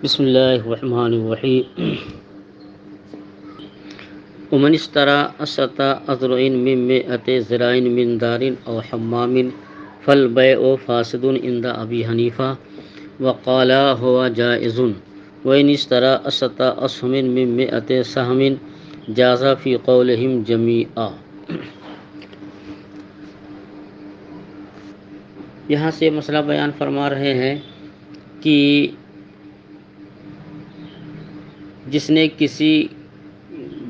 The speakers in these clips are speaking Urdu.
بسم اللہ الرحمن الرحیم ومن اشترى عشرة أذرع من 100 ذراع من دار أو حمام فالبيع فاسد عند أبي حنيفة وقال هو جائز وإن اشترى 10 أسهم من 100 سهم جاز في قولهم جميعا۔ یہاں سے مسئلہ بیان فرما رہے ہیں کہ جس نے کسی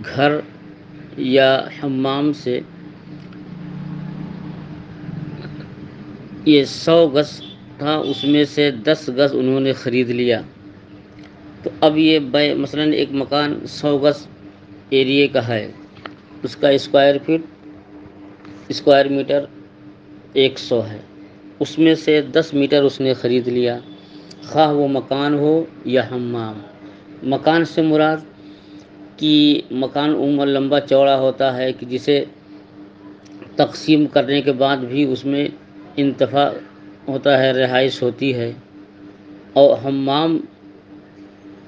گھر یا حمام سے یہ 100 گز تھا، اس میں سے 10 گز انہوں نے خرید لیا، تو اب یہ مثلا ایک مکان 100 گز ایریے کا ہے، اس کا اسکوائر میٹر 100 ہے، اس میں سے 10 میٹر اس نے خرید لیا، خواہ وہ مکان ہو یا حمام۔ مکان سے مراد کہ مکان عموماً لمبا چوڑا ہوتا ہے کہ جسے تقسیم کرنے کے بعد بھی اس میں انتفاع ہوتا ہے، رہائش ہوتی ہے، اور حمام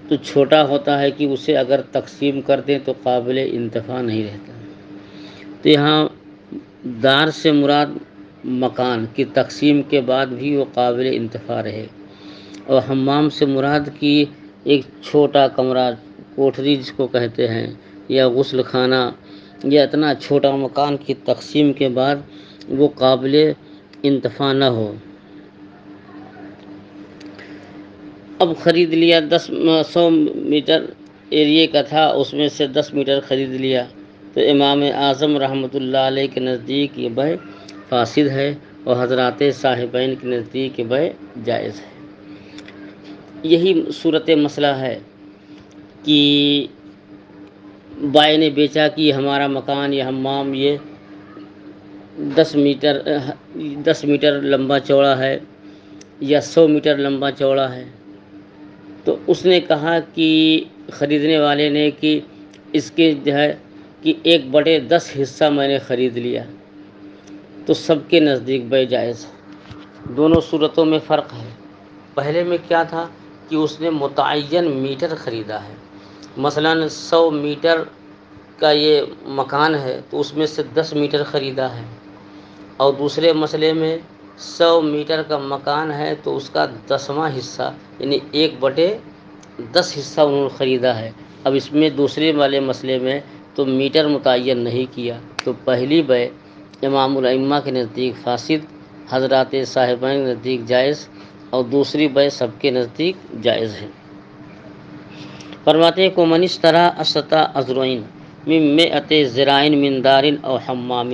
تو چھوٹا ہوتا ہے کہ اسے اگر تقسیم کر دیں تو قابل انتفاع نہیں رہتا۔ تو یہاں دار سے مراد مکان کی تقسیم کے بعد بھی وہ قابل انتفاع رہے، اور حمام سے مراد کی ایک چھوٹا کمرہ، کوٹھری جس کو کہتے ہیں، یا غسل خانہ، یا اتنا چھوٹا مکان کی تقسیم کے بعد وہ قابل انتفاع نہ ہو۔ اب خرید لیا، 100 میٹر ایریے کا تھا، اس میں سے 10 میٹر خرید لیا، تو امام اعظم رحمۃ اللہ علیہ کے نزدیک یہ بیع فاسد ہے، اور حضرات صاحبین کے نزدیک یہ بیع جائز ہے۔ یہی صورت مسئلہ ہے کہ بائع نے بیچا کہ ہمارا مکان یا حمام یہ 10 میٹر لمبا چوڑا ہے یا 100 میٹر لمبا چوڑا ہے، تو اس نے کہا کہ خریدنے والے نے کہ اس کے جو ہے کہ 1/10 حصہ میں نے خرید لیا، تو سب کے نزدیک بیع جائز ہے۔ دونوں صورتوں میں فرق ہے۔ پہلے میں کیا تھا کہ اس نے متعین میٹر خریدا ہے، مثلا 100 میٹر کا یہ مکان ہے تو اس میں سے 10 میٹر خریدا ہے، اور دوسرے مسئلے میں 100 میٹر کا مکان ہے تو اس کا 10واں حصہ یعنی 1/10 حصہ انہوں نے خریدا ہے۔ اب اس میں دوسرے والے مسئلے میں تو میٹر متعین نہیں کیا، تو پہلی بیع امام الائمہ کے نزدیک فاسد، حضرات صاحبین کے نزدیک جائز، اور دوسری بیع سب کے نزدیک جائز ہے۔ فرماتے ہیں کہ من اشتری 10 أذرع من 100 ذراع من دار او حمام،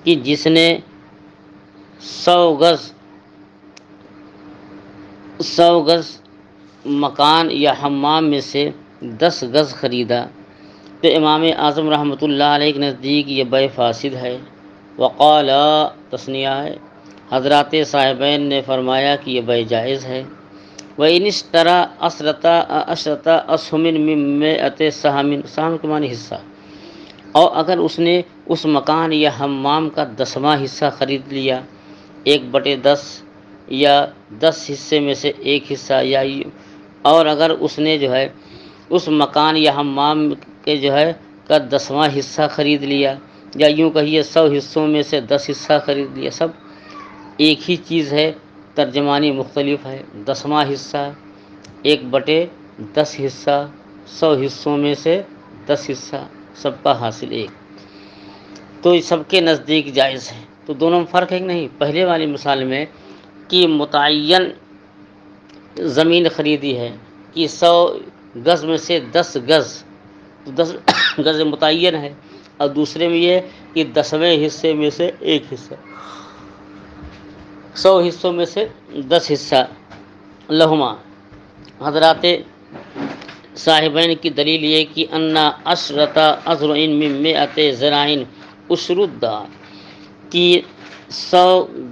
کہ جس نے 100 گز مکان یا حمام میں سے 10 گز خریدا، تو امام اعظم رحمۃ اللہ علیہ کے نزدیک یہ بیع فاسد ہے۔ وقال، تثنیہ ہے، حضرات صاحبین نے فرمایا کہ یہ بیع جائز ہے۔ وَإِنِ اشْتَرَىٰ 10 أسهم من 100 سهم، سهم کے معنی حصہ، اور اگر اس نے اس مکان یا حمام کا 10واں حصہ خرید لیا، 1/10 یا 10 حصے میں سے ایک حصہ، یا اور اگر اس نے جو ہے اس مکان یا حمام کے جو ہے کا 10واں حصہ خرید لیا، یا یوں کہیے 100 حصوں میں سے 10 حصہ خرید لیا، سب ایک ہی چیز ہے، ترجمانی مختلف ہے۔ 10واں حصہ، 1/10 حصہ، 100 حصوں میں سے 10 حصہ، سب کا حاصل ایک، تو یہ سب کے نزدیک جائز ہے۔ تو دونوں میں فرق ہے کہ نہیں؟ پہلے والی مثال میں کہ متعین زمین خریدی ہے کہ 100 گز میں سے 10 گز، تو 10 گز متعین ہے، اور دوسرے میں یہ کہ 10ویں حصے میں سے ایک حصہ، 100 حصوں میں سے 10 حصہ لہما۔ حضرات صاحبین کی دلیل یہ کہ ان 10 أذرع من 100 ذراع عشر الدار، کہ 100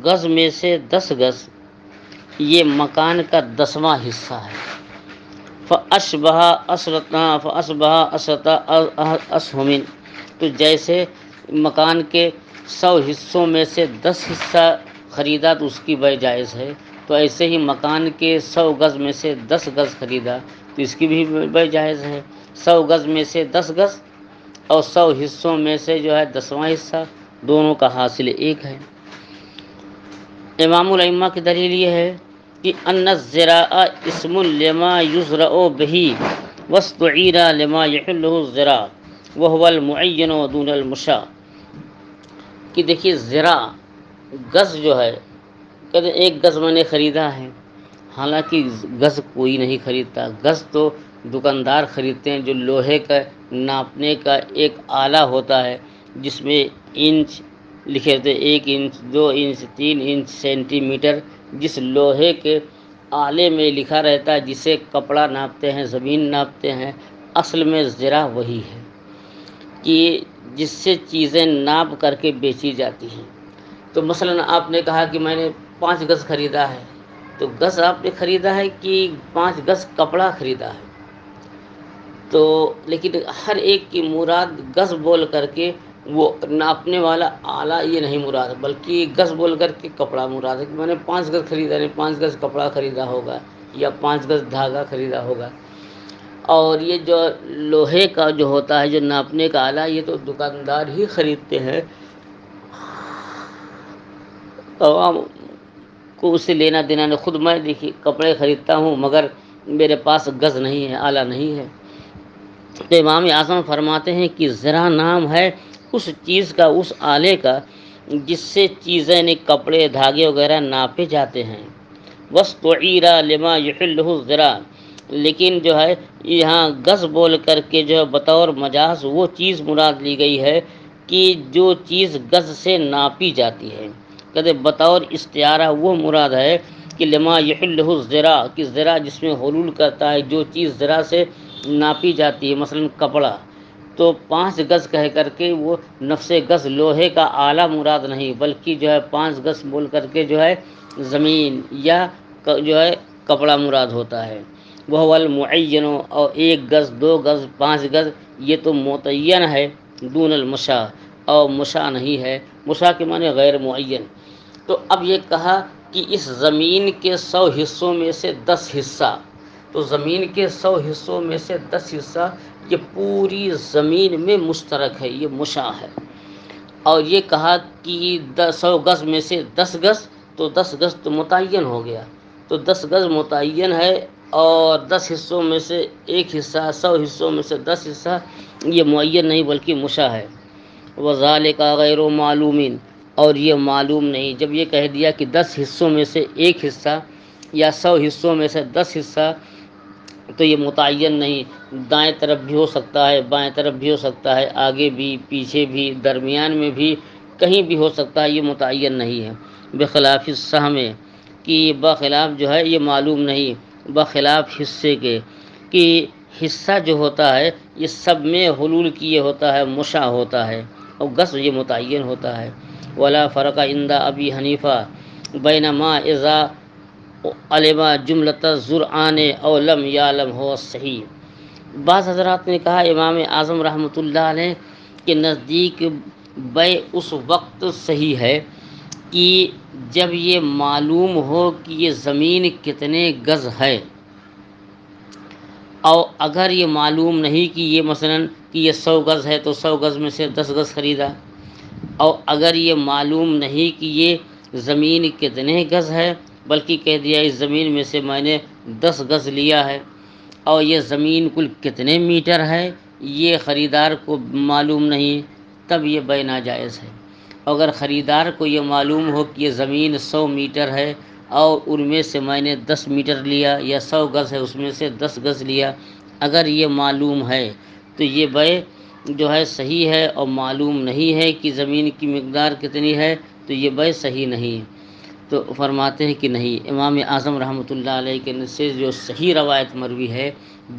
گز میں سے 10 گز یہ مکان کا 10واں حصہ ہے۔ فأشبہ 10 أسهم، تو جیسے مکان کے 100 حصوں میں سے 10 حصہ خریدا تو اس کی بیع جائز ہے، تو ایسے ہی مکان کے 100 گز میں سے 10 گز خریدا تو اس کی بھی بے جائز ہے۔ 100 گز میں سے 10 گز اور 100 حصوں میں سے جو ہے 10واں حصہ، دونوں کا حاصل ایک ہے۔ امام الائمہ کی دلیل یہ ہے کہ ان الزراع اسم لما یزرع به واستعیر لما یحلہ الزراع وهو المعین دون المشاع، کہ دیکھیے زرع گز جو ہے، کہتے ہیں 1 گز میں نے خریدا ہے، حالانکہ گز کوئی نہیں خریدتا، گز تو دکاندار خریدتے ہیں، جو لوہے کا ناپنے کا ایک آلہ ہوتا ہے جس میں انچ لکھے تھے، 1 inch 2 inch 3 inch centimetre, جس لوہے کے آلے میں لکھا رہتا ہے، جسے کپڑا ناپتے ہیں، زمین ناپتے ہیں۔ اصل میں زرع وہی ہے کہ جس سے چیزیں ناپ کر کے بیچی جاتی ہیں۔ تو مثلا آپ نے کہا کہ میں نے 5 گز خریدا ہے، تو گز آپ نے خریدا ہے کہ 5 گز کپڑا خریدا ہے؟ تو لیکن ہر ایک کی مراد گز بول کر کے وہ ناپنے والا آلہ یہ نہیں مراد، بلکہ گز بول کر کے کپڑا مراد ہے کہ میں نے 5 گز خریدا ہے، 5 گز کپڑا خریدا ہوگا یا 5 گز دھاگا خریدا ہوگا۔ اور یہ جو لوہے کا جو ہوتا ہے، جو ناپنے کا آلہ، یہ تو دکاندار ہی خریدتے ہیں، عوام کو اس سے لینا دینا نہیں۔ خود میں دیکھیے کپڑے خریدتا ہوں مگر میرے پاس گز نہیں ہے، آلہ نہیں ہے۔ تو امام اعظم فرماتے ہیں کہ زرع نام ہے اس چیز کا، اس آلے کا جس سے چیزیں کپڑے دھاگے وغیرہ ناپے جاتے ہیں۔ وَاسْتُعِيرَ لِمَا يُحِلُّهُ الزِّرَاع، لیکن جو ہے یہاں گز بول کر کے جو بطور مجاز وہ چیز مراد لی گئی ہے کہ جو چیز گز سے ناپی جاتی ہے۔ کہتے بطور استعارہ وہ مراد ہے کہ لما یحلہ الزرع، کہ زرع جس میں حلول کرتا ہے، جو چیز زرع سے ناپی جاتی ہے، مثلا کپڑا، تو 5 گز کہہ کر کے وہ نفس گز لوہے کا آلہ مراد نہیں، بلکہ جو ہے 5 گز بول کر کے جو ہے زمین یا جو ہے کپڑا مراد ہوتا ہے۔ وہ المعین، اور 1 گز 2 گز 5 گز یہ تو متعین ہے، دون المشاع، اور مشاع نہیں ہے۔ مشاع کے معنی غیر معین۔ تو اب یہ کہا کہ اس زمین کے 100 حصوں میں سے 10 حصہ، تو زمین کے 100 حصوں میں سے 10 حصہ یہ پوری زمین میں مشترک ہے، یہ مشاع ہے۔ اور یہ کہا کہ 100 گز میں سے 10 گز، تو 10 گز تو متعین ہو گیا، تو 10 گز متعین ہے، اور 10 حصوں میں سے 1 حصہ، 100 حصوں میں سے 10 حصہ یہ معین نہیں بلکہ مشاع ہے۔ وَذَلِكَ غَيْرُ مَعْلُومٍ، اور یہ معلوم نہیں۔ جب یہ کہہ دیا کہ 10 حصوں میں سے 1 حصہ یا 100 حصوں میں سے 10 حصہ، تو یہ متعین نہیں، دائیں طرف بھی ہو سکتا ہے، بائیں طرف بھی ہو سکتا ہے، آگے بھی پیچھے بھی، درمیان میں بھی، کہیں بھی ہو سکتا ہے، یہ متعین نہیں ہے۔ بخلاف السہم، کہ بخلاف جو ہے یہ معلوم نہیں، بخلاف حصے کے، کہ حصہ جو ہوتا ہے یہ سب میں حلول کیے ہوتا ہے، مشاع ہوتا ہے، اور گز یہ متعین ہوتا ہے۔ ولا فرق عند ابی حنیفہ بین ما اذا علم جملۃ الزرعان او لم یعلم ہو صحیح۔ بعض حضرات نے کہا امام اعظم رحمۃ اللہ علیہ کے نزدیک بیع اس وقت صحیح ہے کہ جب یہ معلوم ہو کہ یہ زمین کتنے گز ہے، اور اگر یہ معلوم نہیں کہ یہ مثلا کہ یہ 100 گز ہے تو 100 گز میں سے 10 گز خریدا، اور اگر یہ معلوم نہیں کہ یہ زمین کتنے گز ہے، بلکہ کہہ دیا اس زمین میں سے میں نے 10 گز لیا ہے، اور یہ زمین کل کتنے میٹر ہے یہ خریدار کو معلوم نہیں، تب یہ بیع ناجائز ہے۔ اگر خریدار کو یہ معلوم ہو کہ یہ زمین 100 میٹر ہے اور ان میں سے میں نے 10 میٹر لیا، یا 100 گز ہے اس میں سے 10 گز لیا، اگر یہ معلوم ہے تو یہ بیع جو ہے صحیح ہے، اور معلوم نہیں ہے کہ زمین کی مقدار کتنی ہے تو یہ بیع صحیح نہیں۔ تو فرماتے ہیں کہ نہیں، امام اعظم رحمۃ اللہ علیہ کے سے جو صحیح روایت مروی ہے،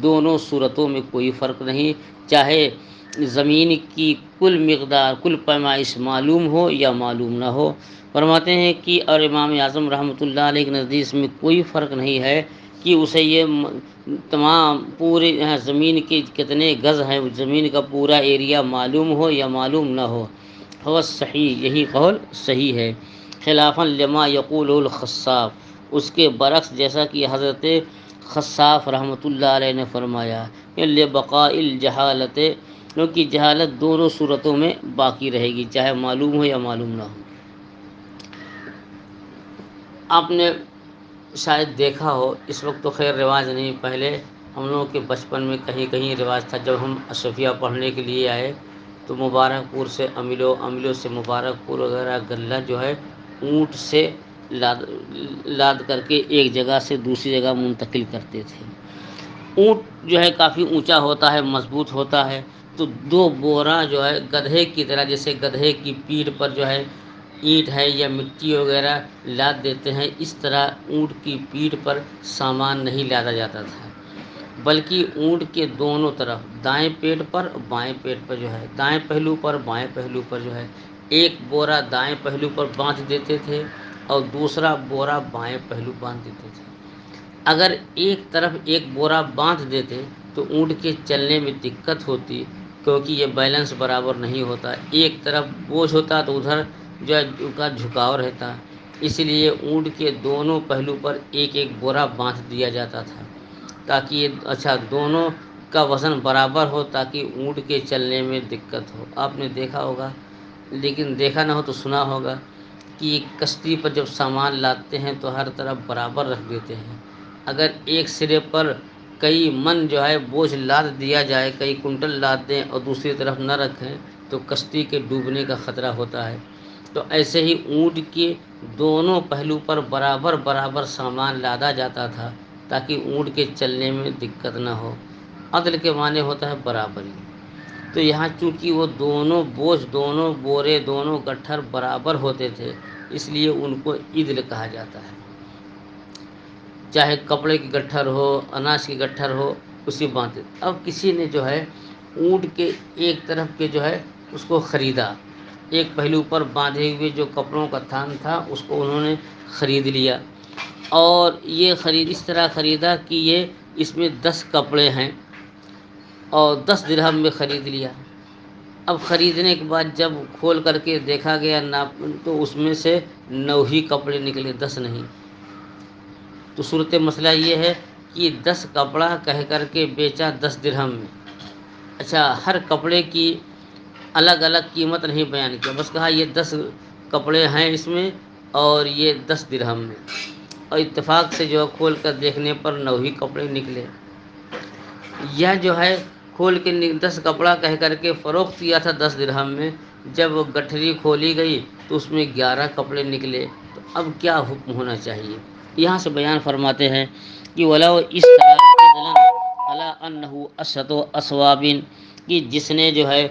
دونوں صورتوں میں کوئی فرق نہیں، چاہے زمین کی کل مقدار، کل پیمائش معلوم ہو یا معلوم نہ ہو۔ فرماتے ہیں کہ اور امام اعظم رحمۃ اللہ علیہ کے نزدیک اس میں کوئی فرق نہیں ہے کہ اسے یہ تمام پورے زمین کے کتنے گز ہیں، زمین کا پورا ایریا معلوم ہو یا معلوم نہ ہو۔ ہو صحیح، یہی قول صحیح ہے، خلافاً لما یقول الخصاف، اس کے برعکس جیسا کہ حضرت خصاف رحمۃ اللہ علیہ نے فرمایا کہ لبقاء الجہالت، کیونکہ جہالت دونوں صورتوں میں باقی رہے گی، چاہے معلوم ہو یا معلوم نہ ہو۔ آپ نے شاید دیکھا ہو، اس وقت تو خیر رواج نہیں، پہلے ہم لوگوں کے بچپن میں کہیں کہیں رواج تھا، جب ہم اشرفیہ پڑھنے کے لیے آئے تو مبارک پور سے املو سے مبارک پور وغیرہ غلہ جو ہے اونٹ سے لاد کر کے ایک جگہ سے دوسری جگہ منتقل کرتے تھے۔ اونٹ جو ہے کافی اونچا ہوتا ہے، مضبوط ہوتا ہے، تو 2 بورا جو ہے گدھے کی طرح، جیسے گدھے کی پیٹھ پر جو ہے اینٹ ہے یا مٹی وغیرہ لاد دیتے ہیں، اس طرح اونٹ کی پیٹھ پر سامان نہیں لادا جاتا تھا، بلکہ اونٹ کے دونوں طرف دائیں پیٹ پر بائیں پیٹ پر جو ہے، دائیں پہلو پر بائیں پہلو پر جو ہے ایک بورا دائیں پہلو پر باندھ دیتے تھے اور دوسرا بورا بائیں پہلو باندھ دیتے تھے۔ اگر ایک طرف ایک بورا باندھ دیتے تو اونٹ کے چلنے میں دقت ہوتی، کیونکہ یہ بیلنس برابر نہیں ہوتا، ایک طرف بوجھ ہوتا تو ادھر جو ہے ان کا جھکاؤ رہتا، اس لیے اونٹ کے دونوں پہلو پر ایک ایک بورا باندھ دیا جاتا تھا تاکہ یہ دونوں کا وزن برابر ہو، تاکہ اونٹ کے چلنے میں دقت ہو۔ آپ نے دیکھا ہوگا، لیکن دیکھا نہ ہو تو سنا ہوگا کہ کشتی پر جب سامان لاتے ہیں تو ہر طرف برابر رکھ دیتے ہیں، اگر ایک سرے پر کئی من جو ہے بوجھ لاد دیا جائے، کئی کنٹل لاد دیں اور دوسری طرف نہ رکھیں تو کشتی کے ڈوبنے کا خطرہ ہوتا ہے۔ تو ایسے ہی اونٹ کے دونوں پہلو پر برابر برابر سامان لادا جاتا تھا تاکہ اونٹ کے چلنے میں دقت نہ ہو۔ عدل کے معنی ہوتا ہے برابری، تو یہاں چونکہ وہ دونوں بوجھ، دونوں بورے، دونوں گٹھر برابر ہوتے تھے، اس لیے ان کو عدل کہا جاتا ہے۔ چاہے کپڑے کی گٹھر ہو، اناج کی گٹھر ہو، اسی باندھتے۔ اب کسی نے جو ہے اونٹ کے ایک طرف کے جو ہے اس کو خریدا، ایک پہلو پر باندھے ہوئے جو کپڑوں کا تھان تھا اس کو انہوں نے خرید لیا، اور یہ اس طرح خریدا کہ یہ اس میں 10 کپڑے ہیں اور 10 درہم میں خرید لیا۔ اب خریدنے کے بعد جب کھول کر کے دیکھا گیا تو اس میں سے 9 ہی کپڑے نکلے، 10 نہیں۔ تو صورت مسئلہ یہ ہے کہ 10 کپڑا کہہ کر کے بیچا 10 درہم میں۔ اچھا، ہر کپڑے کی الگ الگ قیمت نہیں بیان کیا، بس کہا یہ 10 کپڑے ہیں اس میں اور یہ 10 درہم میں، اور اتفاق سے جو کھول کر دیکھنے پر 9 ہی کپڑے نکلے۔ یہ جو ہے کھول کے 10 کپڑا کہہ کر کے فروخت کیا تھا 10 درہم میں، جب گٹھری کھولی گئی تو اس میں 11 کپڑے نکلے، تو اب کیا حکم ہونا چاہیے؟ یہاں سے بیان فرماتے ہیں کہ وَلَوْ اس طرح عَلَىٰ أَنَّهُ أَشْرَطُ أَصْوَابٍ، کہ جس نے جو ہے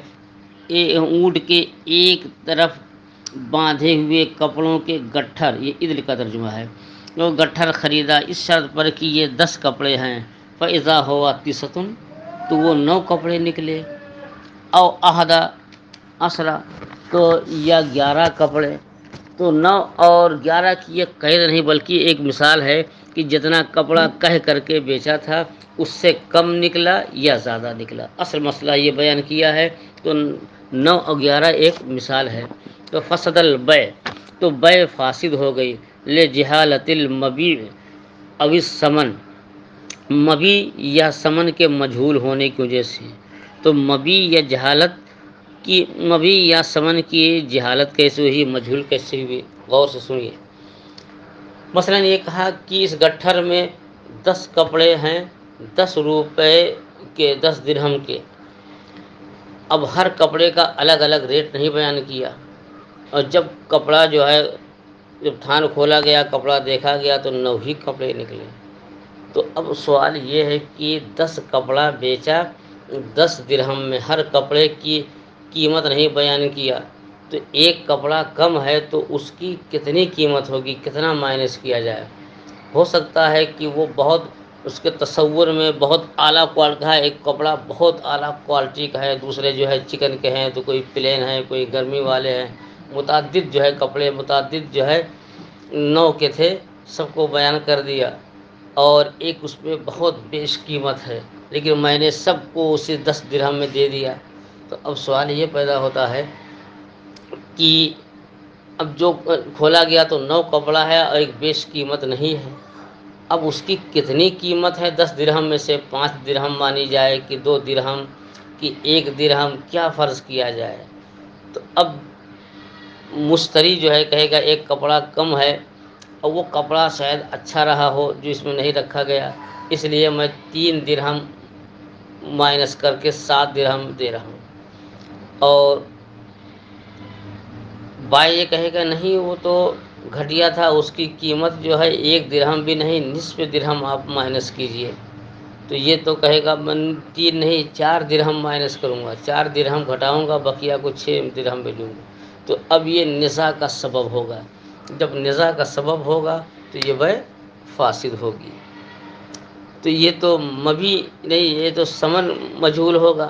اونٹ کے ایک طرف باندھے ہوئے کپڑوں کے گٹھر، یہ عدل کا ترجمہ ہے، وہ گٹھر خریدا اس شرط پر کہ یہ 10 کپڑے ہیں، فَإِذَا هُوَ تِسْعَةٌ، تو وہ 9 کپڑے نکلے، او احدہ عشرہ، تو یا 11 کپڑے، تو 9 اور 11 کی یہ قید نہیں بلکہ ایک مثال ہے کہ جتنا کپڑا کہہ کر کے بیچا تھا اس سے کم نکلا یا زیادہ نکلا، اصل مسئلہ یہ بیان کیا ہے، تو 9 اور 11 ایک مثال ہے۔ تو فسد البیع، تو بیع فاسد ہو گئی، لجہالۃ المبیع او الثمن، مبی یا ثمن کے مجہول ہونے کی وجہ سے۔ تو مبی یا جہالت کی، مبی یا ثمن کی جہالت کیسے ہوئی، مجہول کیسے ہوئی، غور سے سنیے۔ مثلا یہ کہا کہ اس گٹھر میں 10 کپڑے ہیں 10 روپے کے، 10 درہم کے، اب ہر کپڑے کا الگ الگ ریٹ نہیں بیان کیا، اور جب کپڑا جو ہے جب تھان کھولا گیا، کپڑا دیکھا گیا تو 9 ہی کپڑے نکلے۔ تو اب سوال یہ ہے کہ 10 کپڑا بیچا 10 درہم میں، ہر کپڑے کی قیمت نہیں بیان کیا، تو ایک کپڑا کم ہے تو اس کی کتنی قیمت ہوگی، کتنا مائنس کیا جائے؟ ہو سکتا ہے کہ وہ بہت اس کے تصور میں بہت اعلیٰ کوالٹی کا ہے، ایک کپڑا بہت اعلیٰ کوالٹی کا ہے، دوسرے جو ہے چکن کے ہیں، تو کوئی پلین ہے، کوئی گرمی والے ہیں، متعدد جو ہے کپڑے، متعدد جو ہے نو کے تھے، سب کو بیان کر دیا، اور ایک اس میں بہت بیش قیمت ہے لیکن میں نے سب کو اسے 10 درہم میں دے دیا۔ تو اب سوال یہ پیدا ہوتا ہے کہ اب جو کھولا گیا تو 9 کپڑا ہے اور ایک بیش قیمت نہیں ہے. اب اس کی کتنی قیمت ہے؟ 10 درہم میں سے 5 درہم مانی جائے کہ 2 درہم کہ 1 درہم، کیا فرض کیا جائے؟ تو اب مشتری جو ہے کہے گا ایک کپڑا کم ہے اور وہ کپڑا شاید اچھا رہا ہو جو اس میں نہیں رکھا گیا، اس لیے میں 3 درہم مائنس کر کے 7 درہم دے رہا ہوں. اور بھائی یہ کہے گا نہیں وہ تو گھٹیا تھا، اس کی قیمت جو ہے 1 درہم بھی نہیں، نصف درہم آپ مائنس کیجئے. تو یہ تو کہے گا میں 3 نہیں 4 درہم مائنس کروں گا، 4 درہم گھٹاؤں گا، بقیہ کو 6 درہم بھیجوں گا. تو اب یہ نزاع کا سبب ہوگا. جب نزاع کا سبب ہوگا تو یہ بیع فاسد ہوگی. تو یہ تو مبی نہیں، یہ تو ثمن مجہول ہوگا.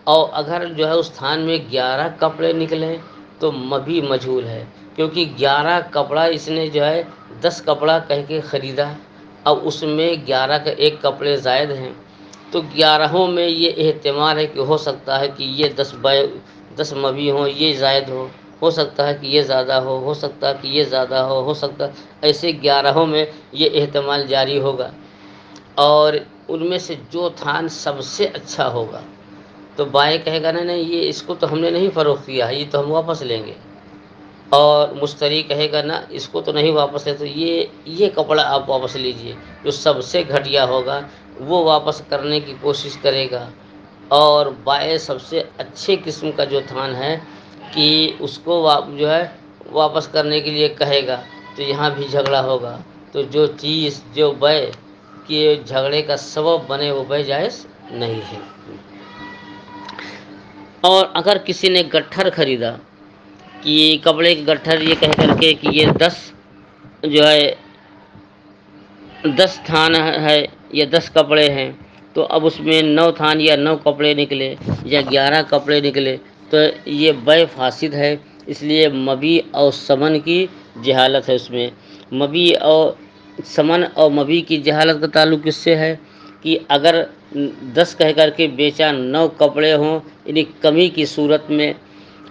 اور اگر جو ہے اس تھان میں 11 کپڑے نکلیں تو مبی مجہول ہے، کیونکہ 11 کپڑا اس نے جو ہے 10 کپڑا کہہ کے خریدا. اب اس میں 11 کا ایک کپڑے زائد ہیں، تو 11 میں یہ احتمال ہے کہ ہو سکتا ہے کہ یہ 10 مبی ہوں، یہ زائد ہو سکتا ہے کہ یہ زیادہ ہو سکتا ہے کہ یہ زیادہ ہو سکتا ہے ایسے 11 میں یہ احتمال جاری ہوگا. اور ان میں سے جو تھان سب سے اچھا ہوگا تو بائیں کہے گا نہیں یہ اس کو تو ہم نے نہیں فروخت کیا ہے، یہ تو ہم واپس لیں گے. اور مشتری کہے گا نا اس کو تو نہیں واپس ہے، تو یہ کپڑا آپ واپس لیجئے. جو سب سے گھٹیا ہوگا وہ واپس کرنے کی کوشش کرے گا. اور بائیں سب سے اچھے قسم کا جو تھان ہے کہ اس کو جو ہے واپس کرنے کے لیے کہے گا، تو یہاں بھی جھگڑا ہوگا. تو جو چیز جو بیع کہ جھگڑے کا سبب بنے وہ بیع جائز نہیں ہے. اور اگر کسی نے گٹھر خریدا کہ کپڑے کے گٹھر یہ کہہ کر کے کہ یہ 10 جو ہے 10 تھان ہے یا 10 کپڑے ہیں، تو اب اس میں 9 تھان یا 9 کپڑے نکلے یا 11 کپڑے نکلے تو یہ بیع فاسد ہے. اس لیے مبی اور ثمن کی جہالت ہے. اس میں مبی اور ثمن اور مبی کی جہالت کا تعلق کس سے ہے کہ اگر 10 کہہ کر کے بیچا 9 کپڑے ہوں، یعنی کمی کی صورت میں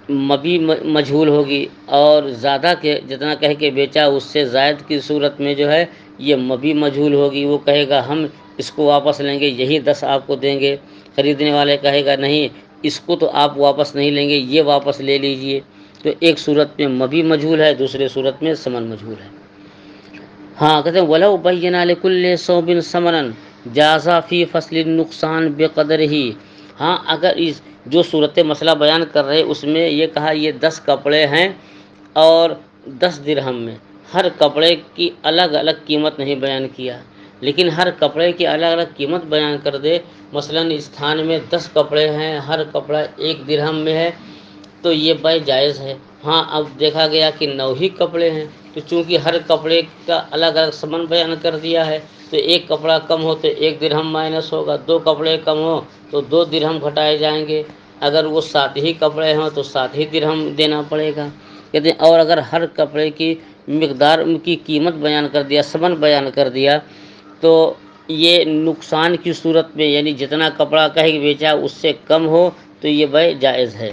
مبی مجہول ہوگی، اور زیادہ کے جتنا کہہ کے بیچا اس سے زائد کی صورت میں جو ہے یہ مبی مجہول ہوگی. وہ کہے گا ہم اس کو واپس لیں گے، یہی 10 آپ کو دیں گے. خریدنے والے کہے گا نہیں اس کو تو آپ واپس نہیں لیں گے، یہ واپس لے لیجئے. تو ایک صورت میں مبی مجہول ہے، دوسرے صورت میں ثمن مجہول ہے. ہاں کہتے ہیں وَلَوْ بَيَّنَا لِكُلِّ صَوْبٍ ثَمَنًا جَازَ فِي فَصْلِ النُّقْصَانِ بِقَدْرِهِ. ہاں اگر اس جو صورت مسئلہ بیان کر رہے اس میں یہ کہا یہ 10 کپڑے ہیں اور 10 درہم میں، ہر کپڑے کی الگ الگ قیمت نہیں بیان کیا، لیکن ہر کپڑے کی الگ الگ قیمت بیان کر دے. مثلا اس تھان میں 10 کپڑے ہیں، ہر کپڑا 1 درہم میں ہے، تو یہ بیع جائز ہے. ہاں اب دیکھا گیا کہ 9 ہی کپڑے ہیں، تو چونکہ ہر کپڑے کا الگ الگ ثمن بیان کر دیا ہے تو ایک کپڑا کم ہو تو 1 درہم مائنس ہوگا، 2 کپڑے کم ہو تو 2 درہم گھٹائے جائیں گے. اگر وہ 7 ہی کپڑے ہوں تو 7 ہی درہم دینا پڑے گا. کہتے ہیں اور اگر ہر کپڑے کی مقدار کی قیمت بیان کر دیا، ثمن بیان کر دیا، تو یہ نقصان کی صورت میں یعنی جتنا کپڑا کہیں بیچا اس سے کم ہو تو یہ بیع جائز ہے.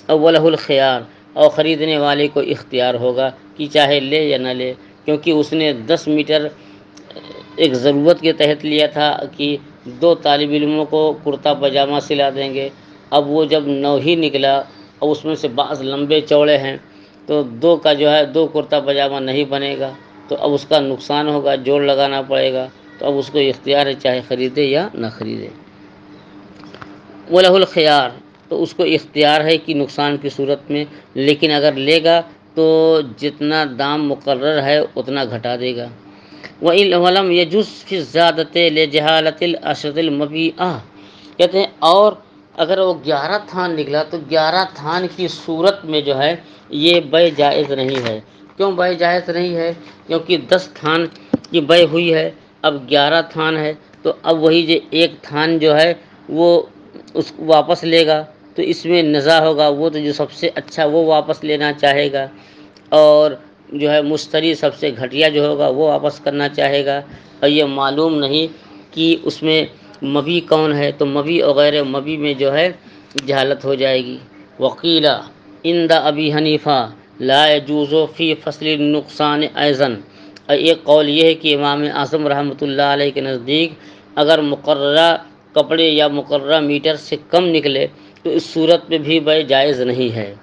وَلَهُ الْخِيَارُ. اور خریدنے والے کو اختیار ہوگا کہ چاہے لے یا نہ لے، کیونکہ اس نے 10 میٹر ایک ضرورت کے تحت لیا تھا کہ 2 طالب علموں کو کرتا پاجامہ سلا دیں گے. اب وہ جب 9 ہی نکلا اور اس میں سے بعض لمبے چوڑے ہیں تو 2 کا جو ہے 2 کرتا پاجامہ نہیں بنے گا، تو اب اس کا نقصان ہوگا، جوڑ لگانا پڑے گا. تو اب اس کو اختیار ہے چاہے خریدے یا نہ خریدے. وَلَهُ الْخِيَارُ. تو اس کو اختیار ہے کہ نقصان کی صورت میں، لیکن اگر لے گا تو جتنا دام مقرر ہے اتنا گھٹا دے گا. وَلَمْ يَجُزْ فِي الزِّيَادَةِ لِجَهَالَةِ الْأَشْرِطِ الْمَبِيعَةِ. کہتے ہیں اور اگر وہ 11 تھان نکلا تو 11 تھان کی صورت میں جو ہے یہ بیع جائز نہیں ہے. کیوں بیع جائز نہیں ہے؟ کیونکہ 10 تھان کی بیع ہوئی ہے، اب 11 تھان ہے، تو اب وہی جو 1 تھان جو ہے وہ اس کو واپس لے گا تو اس میں نزاع ہوگا. وہ تو جو سب سے اچھا وہ واپس لینا چاہے گا، اور جو ہے مشتری سب سے گھٹیا جو ہوگا وہ واپس کرنا چاہے گا. اور یہ معلوم نہیں کہ اس میں مبی کون ہے، تو مبی اور غیر مبی میں جو ہے جہالت ہو جائے گی. وقیلا عند ابی حنیفہ. لا يجوز فی فصل النقصان ایضا، اور ایک قول یہ ہے کہ امام اعظم رحمۃ اللہ علیہ کے نزدیک اگر مقررہ کپڑے یا مقررہ میٹر سے کم نکلے تو اس صورت میں بھی بیع جائز نہیں ہے۔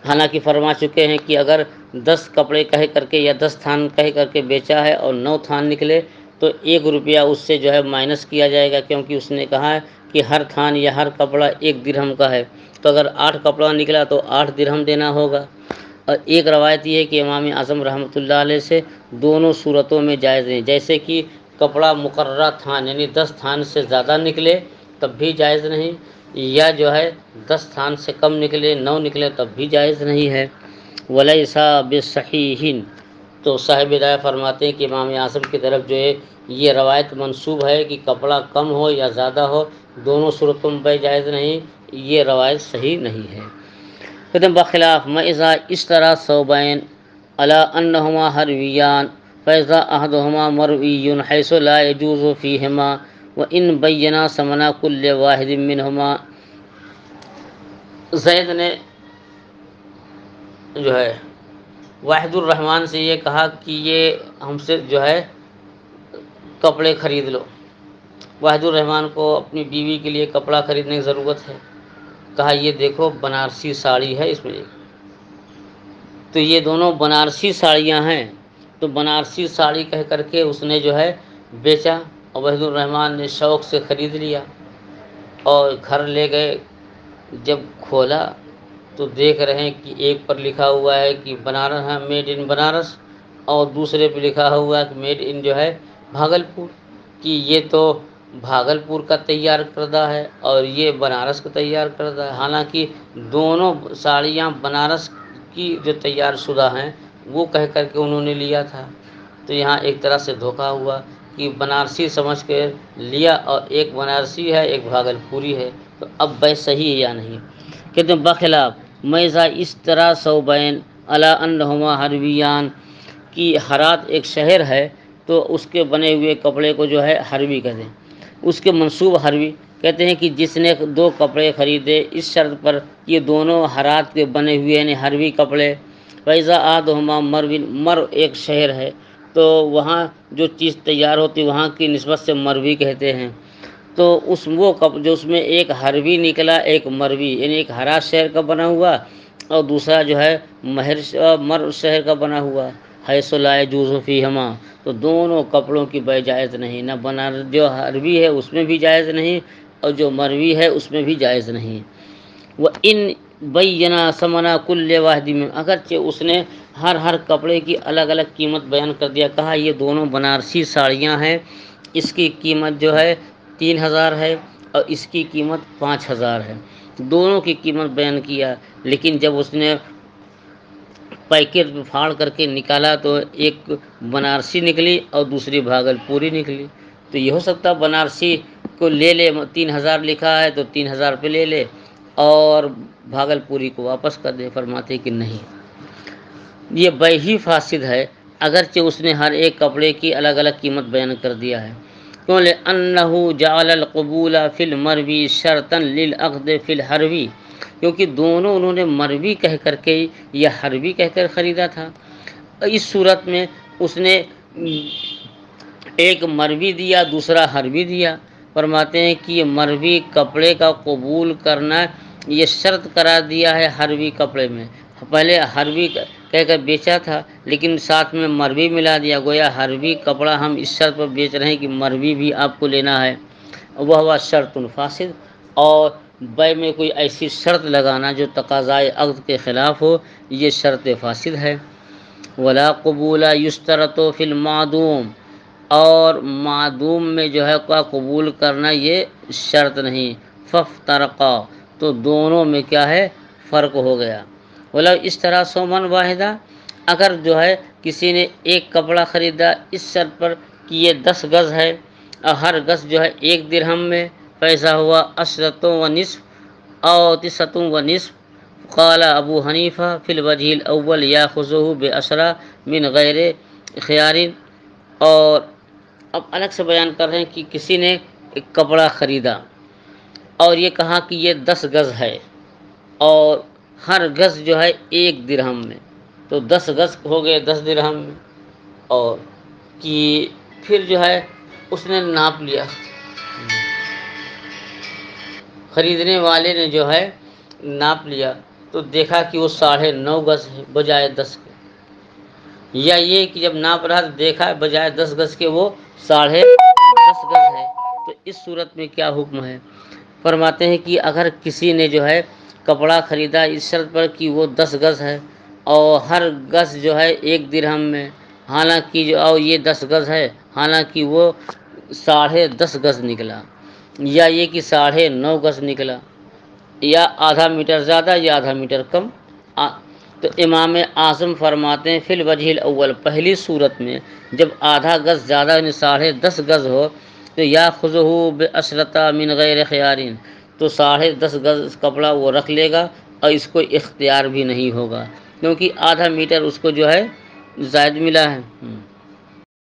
حالانکہ فرما چکے ہیں کہ اگر 10 کپڑے کہہ کر کے یا 10 تھان کہہ کر کے بیچا ہے اور 9 تھان نکلے تو 1 روپیہ اس سے جو ہے مائنس کیا جائے گا، کیونکہ اس نے کہا ہے کہ ہر تھان یا ہر کپڑا 1 درہم کا ہے، تو اگر 8 کپڑا نکلا تو 8 درہم دینا ہوگا۔ اور ایک روایت یہ ہے کہ امام اعظم رحمۃ اللہ علیہ سے دونوں صورتوں میں جائز نہیں، جیسے کہ کپڑا مقررہ تھان یعنی 10 تھان سے زیادہ نکلے تب بھی جائز نہیں، یا جو ہے 10 تھان سے کم نکلے 9 نکلے تب بھی جائز نہیں ہے۔ ولیس بصحیح، تو صاحب ہدایہ فرماتے ہیں کہ امام اعظم کی طرف جو ہے یہ روایت منسوب ہے کہ کپڑا کم ہو یا زیادہ ہو دونوں صورتوں میں بیع جائز نہیں، یہ روایت صحیح نہیں ہے۔ لیکن بخلاف ما اذا اشترى ثوبین علی انہما حرویان فاذا احدہما مروی حیث لا يجوز فیہما وان بینا ثمن کل واحد منہما۔ زید نے جو ہے واحد الرحمن سے یہ کہا کہ یہ ہم سے جو ہے کپڑے خرید لو۔ واحد الرحمن کو اپنی بیوی کے لیے کپڑا خریدنے کی ضرورت ہے، کہا یہ دیکھو بنارسی ساڑی ہے اس میں، تو یہ دونوں بنارسی ساڑیاں ہیں، تو بنارسی ساڑی کہہ کر کے اس نے جو ہے بیچا، اور واحد الرحمن نے شوق سے خرید لیا اور گھر لے گئے۔ جب کھولا تو دیکھ رہے ہیں کہ ایک پر لکھا ہوا ہے کہ بنارس ہے میڈ ان بنارس، اور دوسرے پہ لکھا ہوا ہے کہ میڈ ان جو ہے بھاگلپور، کہ یہ تو بھاگلپور کا تیار کردہ ہے اور یہ بنارس کا تیار کردہ ہے، حالانکہ دونوں ساڑیاں بنارس کی جو تیار شدہ ہیں وہ کہہ کر کے انہوں نے لیا تھا۔ تو یہاں ایک طرح سے دھوکہ ہوا کہ بنارسی سمجھ کے لیا اور ایک بنارسی ہے ایک بھاگلپوری ہے، تو اب بیع صحیح ہے یا نہیں؟ کہتے ہیں بخلاف میزا اس طرح صوبین علی انہما حرویان، کی ہرات ایک شہر ہے تو اس کے بنے ہوئے کپڑے کو جو ہے حروی کہتے ہیں، اس کے منسوب حروی کہتے ہیں کہ جس نے 2 کپڑے خریدے اس شرط پر یہ دونوں ہرات کے بنے ہوئے یعنی حروی کپڑے، فیضا آدھما مر ایک شہر ہے تو وہاں جو چیز تیار ہوتی وہاں کی نسبت سے مروی کہتے ہیں، تو جو اس میں ایک حروی نکلا ایک مروی یعنی ایک ہرات شہر کا بنا ہوا اور دوسرا جو ہے مر شہر کا بنا ہوا، حیث لا یجوز فیہما، تو دونوں کپڑوں کی بیع جائز نہیں، نہ جو حروی ہے اس میں بھی جائز نہیں اور جو مروی ہے اس میں بھی جائز نہیں۔ وہ ان بینا ثمنا کل واحد میں، اگرچہ اس نے ہر کپڑے کی الگ الگ قیمت بیان کر دیا، کہا یہ دونوں بنارسی ساڑیاں ہیں، اس کی قیمت جو ہے 3000 ہے اور اس کی قیمت 5000 ہے، دونوں کی قیمت بیان کیا، لیکن جب اس نے پیکٹ پھاڑ کر کے نکالا تو ایک بنارسی نکلی اور دوسری بھاگلپوری نکلی، تو یہ ہو سکتا بنارسی کو لے لے 3000 لکھا ہے تو 3000 پہ لے لے اور بھاگلپوری کو واپس کر دے، فرماتے کہ نہیں، یہ بیع ہی فاسد ہے اگرچہ اس نے ہر ایک کپڑے کی الگ الگ قیمت بیان کر دیا ہے۔ کیوں؟ لأنہ جعل القبول فی المروی شرطا للعقد فی الحروی، کیونکہ دونوں انہوں نے مروی کہہ کر کے یا حروی کہہ کر خریدا تھا، اس صورت میں اس نے ایک مروی دیا دوسرا حروی دیا، فرماتے ہیں کہ یہ مروی کپڑے کا قبول کرنا یہ شرط قرار دیا ہے حروی کپڑے میں، پہلے حروی کہہ کر بیچا تھا لیکن ساتھ میں مروی ملا دیا، گویا حروی کپڑا ہم اس شرط پر بیچ رہے ہیں کہ مروی بھی آپ کو لینا ہے، وہ ہوا شرط فاسد، اور بیع میں کوئی ایسی شرط لگانا جو تقاضائے عقد کے خلاف ہو یہ شرط فاسد ہے۔ ولا قبول یشترط فی المعدوم، اور معدوم میں جو ہے کا قبول کرنا یہ شرط نہیں، فافترقا، تو دونوں میں کیا ہے فرق ہو گیا۔ ولا اس طرح سومن واحدہ، اگر جو ہے کسی نے ایک کپڑا خریدا اس شرط پر کہ یہ 10 گز ہے اور ہر گز جو ہے 1 درہم میں، پیسہ ہوا عشرۃ و نصف او تسعۃ و نصف، قال ابو حنیفہ فی الوجہ الاول یاخذہ بعشرہ من غیر خیار۔ اور اب الگ سے بیان کر رہے ہیں کہ کسی نے ایک کپڑا خریدا اور یہ کہا کہ یہ 10 گز ہے اور ہر گز جو ہے 1 درہم میں، تو 10 گز ہو گئے 10 درہم، اور کہ پھر جو ہے اس نے ناپ لیا، خریدنے والے نے جو ہے ناپ لیا تو دیکھا کہ وہ 9.5 گز ہے بجائے 10 کے، یا یہ کہ جب ناپ رہا تو دیکھا بجائے 10 گز کے وہ 10.5 گز ہے، تو اس صورت میں کیا حکم ہے؟ فرماتے ہیں کہ اگر کسی نے جو ہے کپڑا خریدا اس شرط پر کہ وہ 10 گز ہے اور ہر گز جو ہے 1 درہم میں، حالانکہ جو اور یہ 10 گز ہے حالانکہ وہ 10.5 گز نکلا، یا یہ کہ 9.5 گز نکلا، یا آدھا میٹر زیادہ یا آدھا میٹر کم، تو امام اعظم فرماتے ہیں فی الوجہ الاول، پہلی صورت میں جب آدھا گز زیادہ یعنی 10.5 گز ہو تو یا خذہ بعشرۃ من غیر خیارین، تو 10.5 گز کپڑا وہ رکھ لے گا اور اس کو اختیار بھی نہیں ہوگا، کیونکہ آدھا میٹر اس کو جو ہے زائد ملا ہے۔